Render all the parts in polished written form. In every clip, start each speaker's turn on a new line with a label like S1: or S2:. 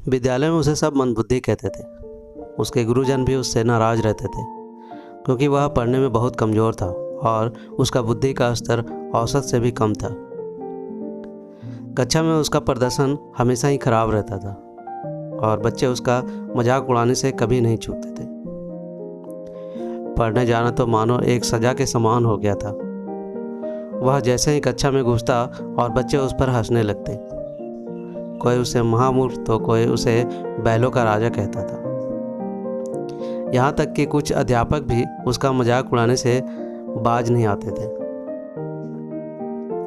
S1: विद्यालय में उसे सब मंदबुद्धि कहते थे। उसके गुरुजन भी उससे नाराज रहते थे क्योंकि वह पढ़ने में बहुत कमज़ोर था और उसका बुद्धि का स्तर औसत से भी कम था। कक्षा में उसका प्रदर्शन हमेशा ही खराब रहता था और बच्चे उसका मजाक उड़ाने से कभी नहीं चूकते थे। पढ़ने जाना तो मानो एक सजा के समान हो गया था। वह जैसे ही कक्षा में घुसता और बच्चे उस पर हंसने लगते। कोई उसे महामूर्ख तो कोई उसे बैलों का राजा कहता था। यहाँ तक कि कुछ अध्यापक भी उसका मजाक उड़ाने से बाज नहीं आते थे।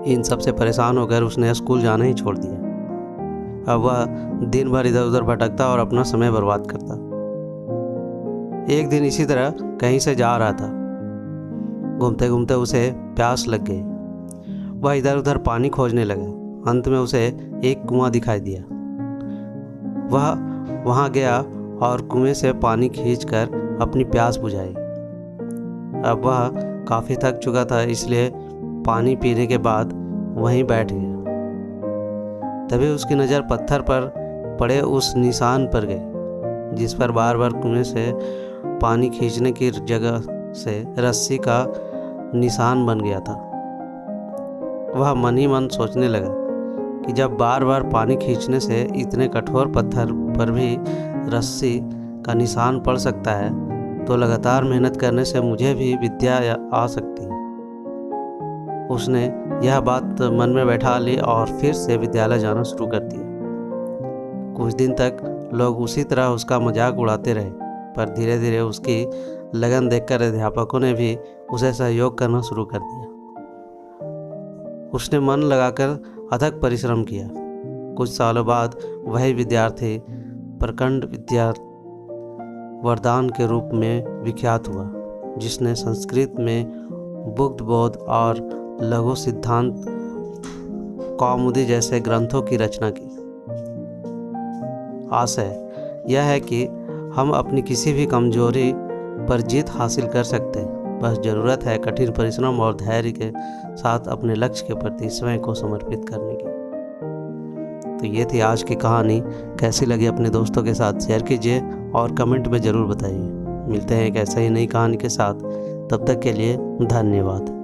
S1: इन सब से परेशान होकर उसने स्कूल जाना ही छोड़ दिया। अब वह दिन भर इधर उधर भटकता और अपना समय बर्बाद करता। एक दिन इसी तरह कहीं से जा रहा था। घूमते घूमते उसे प्यास लग गई। वह इधर उधर पानी खोजने लगा। अंत में उसे एक कुआं दिखाई दिया। वह वहां गया और कुएं से पानी खींचकर अपनी प्यास बुझाई। अब वह काफ़ी थक चुका था, इसलिए पानी पीने के बाद वहीं बैठ गया। तभी उसकी नज़र पत्थर पर पड़े उस निशान पर गई जिस पर बार बार कुएं से पानी खींचने की जगह से रस्सी का निशान बन गया था। वह मन ही मन सोचने लगा कि जब बार बार पानी खींचने से इतने कठोर पत्थर पर भी रस्सी का निशान पड़ सकता है तो लगातार मेहनत करने से मुझे भी विद्या आ सकती है। उसने यह बात मन में बैठा ली और फिर से विद्यालय जाना शुरू कर दिया। कुछ दिन तक लोग उसी तरह उसका मजाक उड़ाते रहे, पर धीरे धीरे उसकी लगन देखकर अध्यापकों ने भी उसे सहयोग करना शुरू कर दिया। उसने मन लगाकर अथक परिश्रम किया। कुछ सालों बाद वही विद्यार्थी प्रखंड वरदान के रूप में विख्यात हुआ, जिसने संस्कृत में बुद्ध बोध और लघु सिद्धांत कौमुदी जैसे ग्रंथों की रचना की। आशय यह है कि हम अपनी किसी भी कमजोरी पर जीत हासिल कर सकते हैं। बस ज़रूरत है कठिन परिश्रम और धैर्य के साथ अपने लक्ष्य के प्रति स्वयं को समर्पित करने की। तो ये थी आज की कहानी। कैसी लगी अपने दोस्तों के साथ शेयर कीजिए और कमेंट में ज़रूर बताइए। मिलते हैं एक ऐसे ही नई कहानी के साथ। तब तक के लिए धन्यवाद।